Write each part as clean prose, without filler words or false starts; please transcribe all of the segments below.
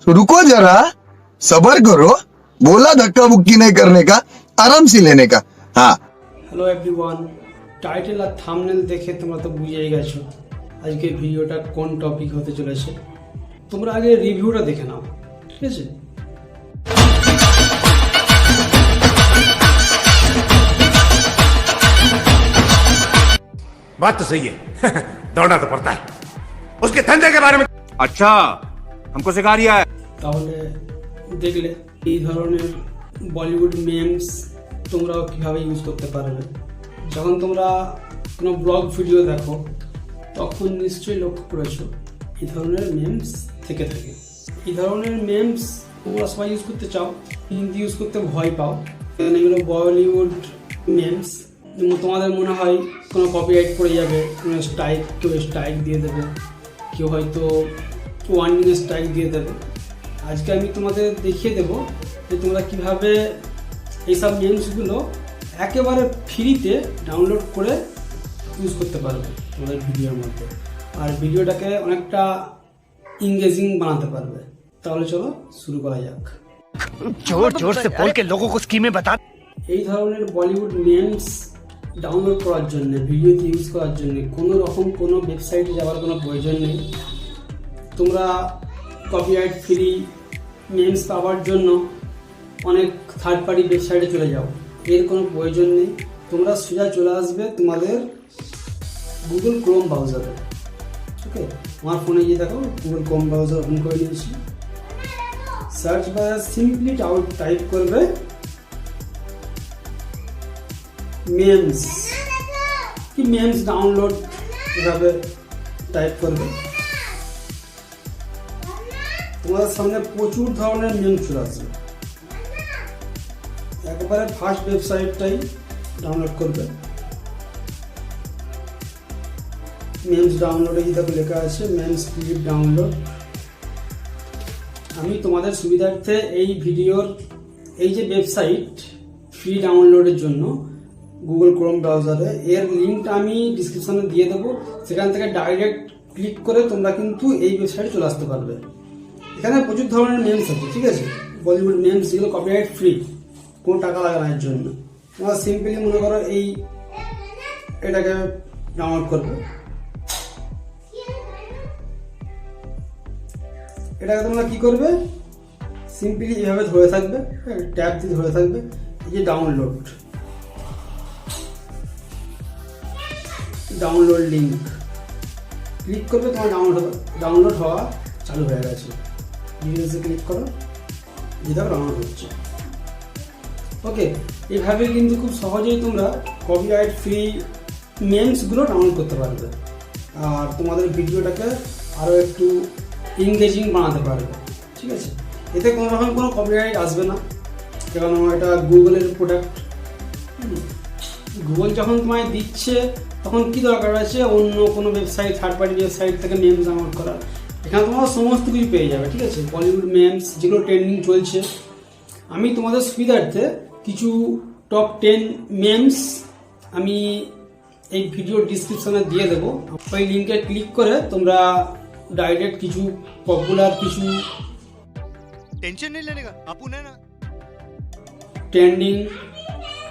तो रुको जरा, सबर करो। बोला धक्का मुक्की नहीं करने का, आराम से लेने का। हाँ। হ্যালো এভরিওয়ান, টাইটেল আর থাম্বনেল দেখে তোমরা তো বুঝেই গেছো আজকে ভিডিওটা কোন টপিক হতে চলেছে। তোমরা আগে রিভিউটা দেখে নাও, ঠিক আছে? बात तो सही है दौड़ना तो पड़ता है उसके धंधे के बारे में। अच्छा हमको सिखा रिया है। তাহলে দেখলে এই ধরনের বলিউড মেমস তোমরাও কীভাবে ইউজ করতে পারবে। যখন তোমরা কোনো ব্লগ ভিডিও দেখো তখন নিশ্চয়ই লক্ষ্য করেছো এই ধরনের মেমস থেকে থাকে। এই ধরনের মেমস তোমরা সবাই ইউজ করতে চাও, কিন্তু ইউজ করতে ভয় পাও। এগুলো বলিউড মেমস, তোমাদের মনে হয় কোনো কপিরাইট পড়ে যাবে, কোনো কেউ স্ট্রাইক দিয়ে দেবে, কেউ হয়তো ওয়ার্নিং স্ট্রাইক দিয়ে দেবে। আজকে আমি তোমাদের দেখিয়ে দেবো যে তোমরা কীভাবে এইসব মেমসগুলো একেবারে ফ্রিতে ডাউনলোড করে ইউজ করতে পারবে তোমাদের ভিডিওর মধ্যে, আর ভিডিওটাকে অনেকটা ইংগেজিং বানাতে পারবে। তাহলে চলো শুরু করা যাক। जोर जोर से बोल के लोगों को स्कीमें बता। এই ধরনের বলিউড মেমস ডাউনলোড করার জন্য, ভিডিওতে ইউজ করার জন্য কোনো রকম কোনো ওয়েবসাইটে যাওয়ার কোনো প্রয়োজন নেই। তোমরা কপিরাইট ফ্রি মেমস পাওয়ার জন্য অনেক থার্ড পার্টি ওয়েবসাইটে চলে যাও, এর কোনো প্রয়োজন নেই। তোমরা সোজা চলে আসবে তোমাদের গুগল ক্রোম ব্রাউজারে। ওকে, আমার ফোনে গিয়ে দেখো, গুগল ক্রোম ব্রাউজার ওপেন করে নিয়েছি। সার্চ বারে সিম্পলি টাইপ করবে মেমস, কি মেমস ডাউনলোড, এভাবে টাইপ করবে। তোমাদের সামনে প্রচুর ধরনের মেমস চলে আসবে। একবারে ফার্স্ট ওয়েবসাইটটাই ডাউনলোড করবে। মেমস ডাউনলোডে দেখো লেখা আছে মেমস ক্লিপ ডাউনলোড। আমি তোমাদের সুবিধার্থে এই ভিডিওর এই যে ওয়েবসাইট ফ্রি ডাউনলোডের জন্য গুগল ক্রোম ব্রাউজারে, এর লিঙ্কটা আমি ডিসক্রিপশনে দিয়ে দেবো। সেখান থেকে ডাইরেক্ট ক্লিক করে তোমরা কিন্তু এই ওয়েবসাইটে চলে আসতে পারবে। এখানে প্রচুর ধরনের মেমস আছে, ঠিক আছে? বলিউড মেমস যেগুলো কপিরাইট ফ্রি, কোনো টাকা লাগে না এর জন্য। তোমরা সিম্পলি মনে করো এটাকে ডাউনলোড করবে। এটাকে তোমরা কি করবে, সিম্পলি এভাবে ধরে থাকবে, ট্যাব দিয়ে ধরে থাকবে, এই যে ডাউনলোড লিঙ্ক ক্লিক করবে, তোমার ডাউনলোড হওয়া চালু হয়ে গেছে। ভিডিওসে ক্লিক করো, যেটা ডাউনলোড হচ্ছে। ওকে, এইভাবে কিন্তু খুব সহজেই তোমরা কপিরাইট ফ্রি মেমসগুলো ডাউনলোড করতে পারবে, আর তোমাদের ভিডিওটাকে আরও একটু ইংগেজিং বানাতে পারবে, ঠিক আছে? এতে কোনো রকম কোনো কপিরাইট আসবে না, কারণ এটা গুগলের প্রোডাক্ট। গুগল যখন তোমায় দিচ্ছে তখন কি দরকার আছে অন্য কোনো ওয়েবসাইট, থার্ড পার্টি ওয়েবসাইট থেকে মেমস ডাউনলোড করার? এখানে তোমরা সমস্ত কিছু পেয়ে যাবে, ঠিক আছে? বলিউড মেমস যেগুলো ট্রেন্ডিং চলছে, আমি তোমাদের সুবিধার্থে কিছু টপ 10 মেমস আমি এই ভিডিও ডিসক্রিপশনে দিয়ে দেবো। ওই লিঙ্কে ক্লিক করে তোমরা ডাইরেক্ট কিছু পপুলার, কিছু टेंशन नहीं लेने का आपू ने ना ট্রেন্ডিং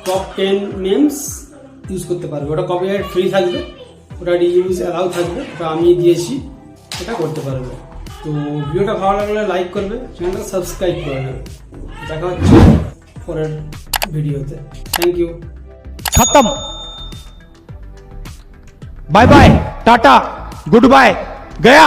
টপ 10 মেমস ইউজ করতে পারবে। ওটা কপিরাইট ফ্রি থাকবে, ওটা রিউজ অ্যালাউ থাকবে, ওটা আমি দিয়েছি, এটা করতে পারবে। তো ভিডিওটা ভালো লাগলে লাইক করবে, চ্যানেলটাকে সাবস্ক্রাইব করে নেবে। দেখা হচ্ছে পরের ভিডিওতে। Thank you. खत्म। Bye bye, tata, goodbye, गया।